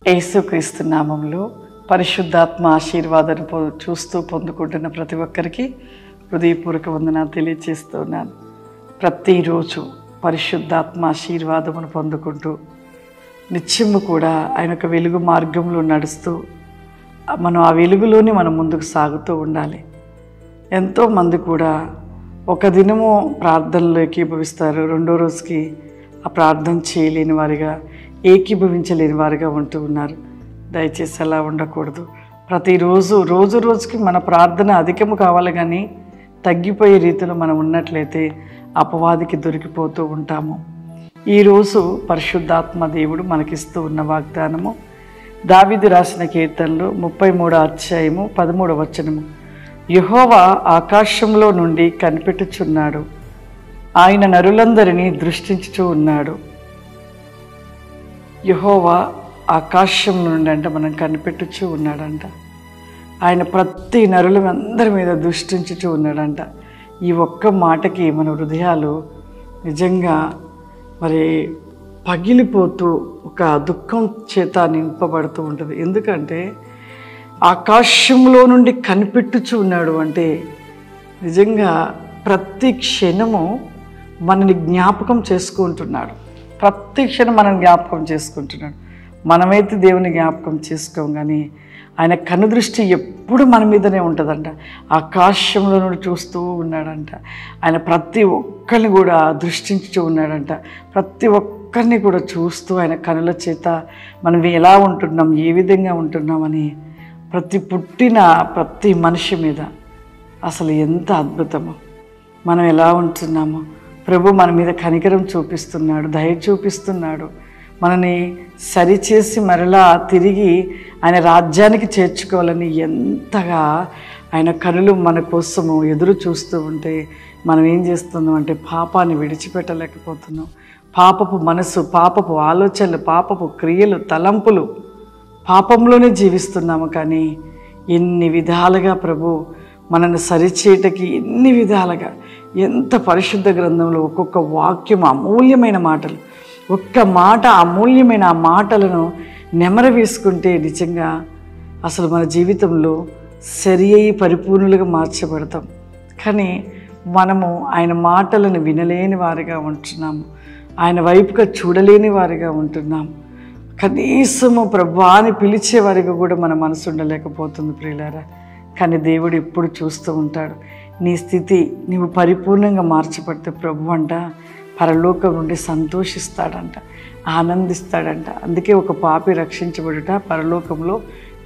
యేసుక్రీస్తు నామములో పరిశుద్ధాత్మ ఆశీర్వాదాన్ని చూస్తూ పొందుకుంటున్న ప్రతి ఒక్కరికి హృదయపూర్వక వందనాలు తెలియజేస్తున్నాను. ప్రతిరోజు పరిశుద్ధాత్మ ఆశీర్వాదమును పొందుకుంటూ నిత్యము కూడా ఆయన యొక్క వెలుగు మార్గంలో నడుస్తూ మనం ఆ వెలుగులోనే మనం ముందుకు సాగుతూ ఉండాలి. ఎంతోమంది కూడా ఒక దినము ప్రార్థనలో ఏకీభవిస్తారు, రెండో రోజుకి ఆ ప్రార్థన చేయలేని వారిగా, ఏకీభవించలేని వారిగా ఉంటూ ఉన్నారు. దయచేసి అలా ఉండకూడదు. ప్రతిరోజు రోజుకి మన ప్రార్థన అధికము కావాలి, కానీ తగ్గిపోయే రీతిలో మనం ఉన్నట్లయితే అపవాదికి దొరికిపోతూ ఉంటాము. ఈరోజు పరిశుద్ధాత్మ దేవుడు మనకిస్తూ ఉన్న వాగ్దానము దావీదు రాసిన కీర్తనలు 33వ అధ్యాయము 13వ వచనము. యెహోవా ఆకాశంలో నుండి కనిపెట్టుచున్నాడు, ఆయన నరులందరినీ దృష్టించుచూ ఉన్నాడు. యెహోవా ఆకాశం నుండి అంటే మనం కనిపెట్టుచూ ఉన్నాడంట. ఆయన ప్రతి నరులందరి మీద దృష్టించుచూ ఉన్నాడంట. ఈ ఒక్క మాటకి మన హృదయాలు నిజంగా పగిలిపోతూ ఒక దుఃఖం చేత నింపబడుతూ ఉంటుంది. ఎందుకంటే ఆకాశంలో నుండి కనిపెట్టుచూ ఉన్నాడు అంటే నిజంగా ప్రతి క్షణము మనని జ్ఞాపకం చేసుకుంటున్నాడు. ప్రతి క్షణం మనం జ్ఞాపకం చేసుకుంటున్నాడు. మనమైతే దేవుని జ్ఞాపకం చేసుకోం, కానీ ఆయన కనుదృష్టి ఎప్పుడు మన మీదనే ఉంటుందంట. ఆకాశంలో నుండి చూస్తూ ఉన్నాడంట. ఆయన ప్రతి ఒక్కరిని కూడా దృష్టించుతూ ఉన్నాడంట. ప్రతి ఒక్కరిని కూడా చూస్తూ ఆయన కనుల చేత మనం ఎలా ఉంటున్నాం, ఏ విధంగా ఉంటున్నామని పుట్టిన ప్రతి మనిషి మీద అసలు ఎంత అద్భుతమో, మనం ఎలా ఉంటున్నామో ప్రభు మన మీద కనికరం చూపిస్తున్నాడు, దయ చూపిస్తున్నాడు. మనని సరిచేసి మరలా తిరిగి ఆయన రాజ్యానికి చేర్చుకోవాలని ఎంతగా ఆయన కనులు మన కోసము ఎదురు చూస్తూ ఉంటే మనం ఏం చేస్తున్నాం అంటే పాపాన్ని విడిచిపెట్టలేకపోతున్నాం. పాపపు మనసు, పాపపు ఆలోచనలు, పాపపు క్రియలు, తలంపులు, పాపంలోనే జీవిస్తున్నాము. కానీ ఎన్ని విధాలుగా ప్రభు మనల్ని సరిచేయటకి ఎన్ని విధాలుగా, ఎంత పరిశుద్ధ గ్రంథంలో ఒక్కొక్క వాక్యం అమూల్యమైన మాటలు, ఒక్క మాట అమూల్యమైన ఆ మాటలను నెమర వేసుకుంటే నిజంగా అసలు మన జీవితంలో సరి అయి పరిపూర్ణులుగా మార్చబడతాం. కానీ మనము ఆయన మాటలను వినలేని వారిగా ఉంటున్నాము, ఆయన వైపుగా చూడలేని వారిగా ఉంటున్నాము. కనీసము ప్రభువాని పిలిచేవారిగా కూడా మన మనసు ఉండలేకపోతుంది ప్రియులారా. కానీ దేవుడు ఎప్పుడు చూస్తూ ఉంటాడు. నీ స్థితి నీవు పరిపూర్ణంగా మార్చబడితే ప్రభు అంట పరలోకం నుండి సంతోషిస్తాడంట, ఆనందిస్తాడంట. అందుకే ఒక పాపి రక్షించబడుట పరలోకంలో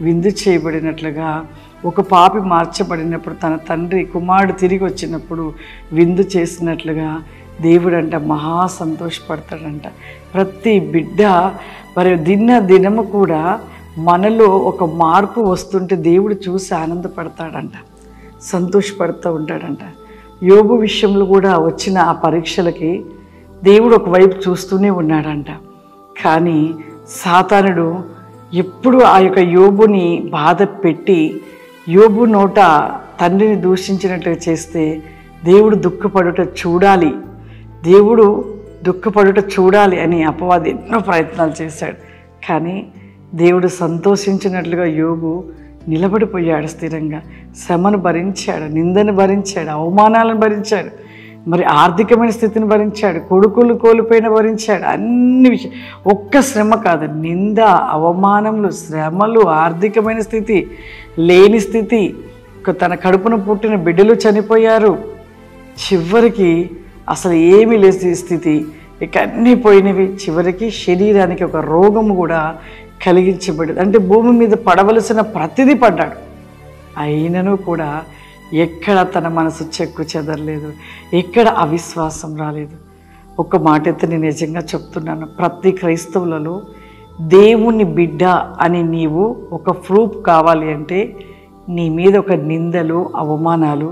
విందు చేయబడినట్లుగా, ఒక పాపి మార్చబడినప్పుడు తన తండ్రి కుమారుడు తిరిగి వచ్చినప్పుడు విందు చేసినట్లుగా దేవుడంట మహా సంతోషపడతాడంట. ప్రతి బిడ్డ దినము కూడా మనలో ఒక మార్పు వస్తుంటే దేవుడు చూసి ఆనందపడతాడంట, సంతోషపడుతూ ఉంటాడంట. యోబు విషయంలో కూడా వచ్చిన ఆ పరీక్షలకి దేవుడు ఒకవైపు చూస్తూనే ఉన్నాడంట. కానీ సాతానుడు ఎప్పుడు ఆ యొక్క యోబుని బాధ పెట్టి యోబు నోట తండ్రిని దూషించినట్లుగా చేస్తే దేవుడు దుఃఖపడుట చూడాలి అని అపవాది ఎన్నో ప్రయత్నాలు చేశాడు. కానీ దేవుడు సంతోషించినట్లుగా యోబు నిలబడిపోయాడు. స్థిరంగా శ్రమను భరించాడు, నిందను భరించాడు, అవమానాలను భరించాడు, ఆర్థికమైన స్థితిని భరించాడు, కొడుకులు కోల్పోయిన భరించాడు. అన్ని ఒక్క శ్రమ కాదు, నింద, అవమానములు, శ్రమలు, ఆర్థికమైన స్థితి, లేని స్థితి, తన కడుపున పుట్టిన బిడ్డలు చనిపోయారు, చివరికి అసలు ఏమీ లేని స్థితి, ఇక అన్నీ పోయినవి. చివరికి శరీరానికి ఒక రోగము కూడా కలిగించబడింది. అంటే భూమి మీద పడవలసిన ప్రతిదీ పడ్డాడు. అయినను కూడా ఎక్కడ తన మనసు చెక్కు చెదరలేదు, ఎక్కడ అవిశ్వాసం రాలేదు. ఒక మాట అయితే నేను నిజంగా చెప్తున్నాను, ప్రతి క్రైస్తవులలో దేవుని బిడ్డ అని నీవు ఒక ప్రూఫ్ కావాలి అంటే నీ మీద ఒక నిందలు, అవమానాలు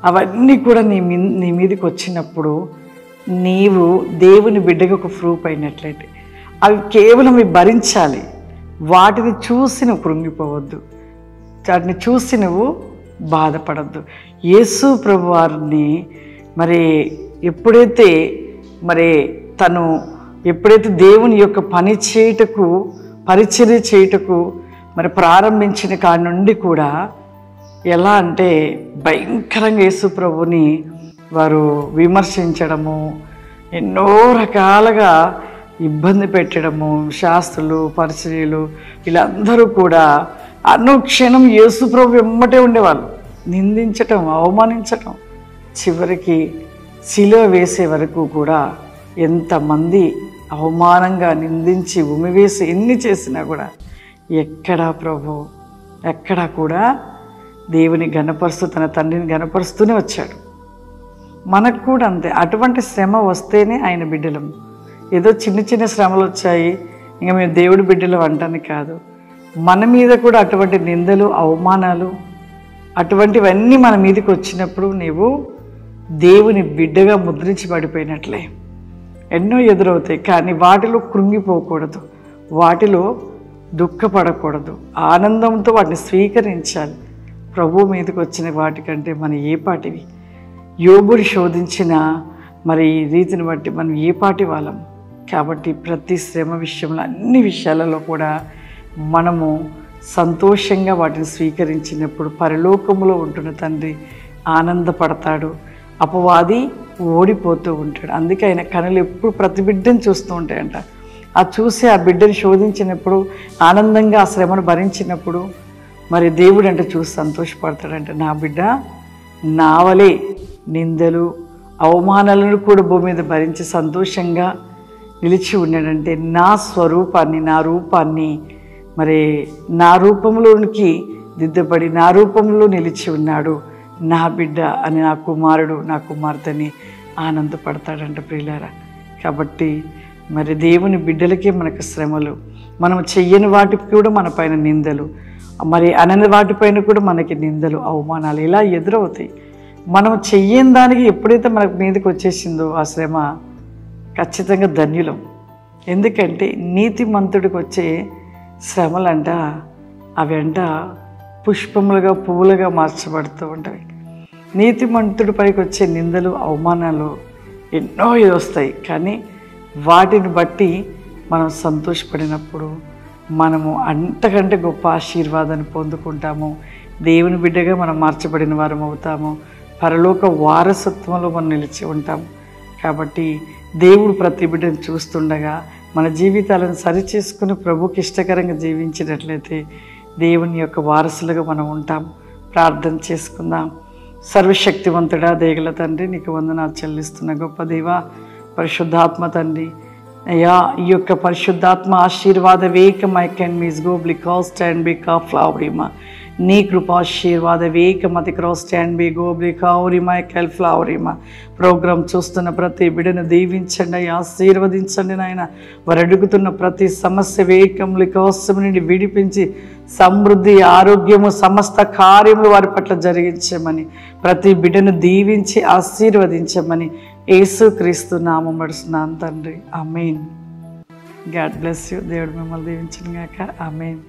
అవన్నీ కూడా నీ మీదకి వచ్చినప్పుడు నీవు దేవుని బిడ్డగా ఒక ప్రూఫ్ అయినట్లయితే అవి కేవలం భరించాలి. వాటిని చూసి నువ్వు కృంగిపోవద్దు, వాటిని చూసి నువ్వు బాధపడద్దు. యేసు ప్రభు వారిని ఎప్పుడైతే తను ఎప్పుడైతే దేవుని యొక్క పని చేయుటకు పరిచర్య చేయుటకు మరి ప్రారంభించిన కాడి నుండి కూడా ఎలా అంటే భయంకరంగా యేసు ప్రభుని వారు విమర్శించడము, ఎన్నో రకాలుగా ఇబ్బంది పెట్టడము, శాస్త్రులు పరిచర్యలు వీళ్ళందరూ కూడా అనుక్షణం యేసు ప్రభు వెంబటే ఉండేవాళ్ళు, నిందించటం, అవమానించటం, చివరికి శిలువ వేసే వరకు కూడా ఎంతమంది అవమానంగా నిందించి ఉమివేసి ఎన్ని చేసినా కూడా ఎక్కడా కూడా దేవుని గణపరుస్తూ తన తండ్రిని గణపరుస్తూనే వచ్చాడు. మనకు కూడా అంతే. అటువంటి శ్రమ వస్తేనే ఆయన బిడ్డలం. ఏదో చిన్న చిన్న శ్రమలు వచ్చాయి ఇంకా మేము దేవుడి బిడ్డలు అంటానికి కాదు, మన మీద కూడా అటువంటి నిందలు, అవమానాలు అటువంటివన్నీ మన మీదకి వచ్చినప్పుడు నీవు దేవుని బిడ్డగా ముద్రించి పడిపోయినట్లే. ఎన్నో ఎదురవుతాయి, కానీ వాటిలో కృంగిపోకూడదు, వాటిలో దుఃఖపడకూడదు, ఆనందంతో వాటిని స్వీకరించాలి. ప్రభు మీదకి వచ్చిన వాటికంటే మన ఏ పాటివి? యోబుని శోధించిన మరి ఈ రీతిని బట్టి మనం ఏ పాటి వాళ్ళం? కాబట్టి ప్రతి శ్రమ విషయంలో, అన్ని విషయాలలో కూడా మనము సంతోషంగా వాటిని స్వీకరించినప్పుడు పరలోకములో ఉంటున్న తండ్రి ఆనందపడతాడు, అపవాది ఓడిపోతూ ఉంటాడు. అందుకే ఆయన కనులు ఎప్పుడు ప్రతి బిడ్డను చూస్తూ ఉంటాయంట. ఆ చూసి ఆ బిడ్డను శోధించినప్పుడు, ఆనందంగా ఆ శ్రమను భరించినప్పుడు మరి దేవుడు అంటే చూసి సంతోషపడతాడంట. నా బిడ్డ నావలే నిందలు, అవమానాలను కూడా భూమి మీద భరించి సంతోషంగా నిలిచి ఉన్నాడంటే నా స్వరూపాన్ని, నా రూపాన్ని మరి నా రూపంలోనికి దిద్దబడి నా రూపంలో నిలిచి ఉన్నాడు నా బిడ్డ అని, నా కుమారుడు, నా కుమార్తెని ఆనందపడతాడంట ప్రియులారా. కాబట్టి మరి దేవుని బిడ్డలకే మనకు శ్రమలు, మనం చెయ్యని వాటికి కూడా మన పైన నిందలు, మరి అనని వాటిపైన కూడా మనకి నిందలు, అవమానాలు ఇలా ఎదురవుతాయి. మనం చెయ్యని దానికి ఎప్పుడైతే మనకు మీదకి వచ్చేసిందో ఆ శ్రమ, ఖచ్చితంగా ధన్యులం. ఎందుకంటే నీతిమంతుడికి వచ్చే శ్రమలంట అవి పుష్పములుగా, పువ్వులుగా మార్చబడుతూ ఉంటాయి. నీతిమంతుడి పైకి వచ్చే నిందలు, అవమానాలు ఎన్నో వస్తాయి, కానీ వాటిని బట్టి మనం సంతోషపడినప్పుడు మనము అంతకంటే గొప్ప ఆశీర్వాదాన్ని పొందుకుంటాము. దేవుని బిడ్డగా మనం మార్చబడిన వారం అవుతాము. పరలోక వారసత్వంలో మనం నిలిచి ఉంటాము. కాబట్టి దేవుడు ప్రతి బిడ్డను చూస్తుండగా మన జీవితాలను సరిచేసుకుని ప్రభుకి ఇష్టకరంగా జీవించినట్లయితే దేవుని యొక్క వారసులుగా మనం ఉంటాం. ప్రార్థన చేసుకుందాం. సర్వశక్తివంతుడా, దయగల తండ్రి, నీకు వందనాలు చెల్లిస్తున్న గొప్ప దేవా, పరిశుద్ధాత్మ తండ్రి, అయ్యా ఈ యొక్క పరిశుద్ధాత్మ ఆశీర్వాద వేకమై కెన్ మీస్ గో బ్లికాస్ స్టాండ్ బి కా ఫ్లవరిమా, నీ కృపాశీర్వాద వేకమతి క్రాస్ స్టాండ్ బి గో బ్లికావరిమా కెల్ ఫ్లవరిమా. ప్రోగ్రాం చూస్తున్న ప్రతి బిడ్డను దీవించండి, ఆశీర్వదించండి నాయన. వారు అడుగుతున్న ప్రతి సమస్య వేకముల కోసం నుండి విడిపించి సమృద్ధి, ఆరోగ్యము, సమస్త కార్యములు వారి పట్ల జరిగించమని, ప్రతి బిడ్డను దీవించి ఆశీర్వదించమని యేసుక్రీస్తు నామం నడుస్తున్నాను తండ్రి. ఆమేన్. God bless you. దేవుడు మిమ్మల్ని దీవించును గాక. ఆమేన్.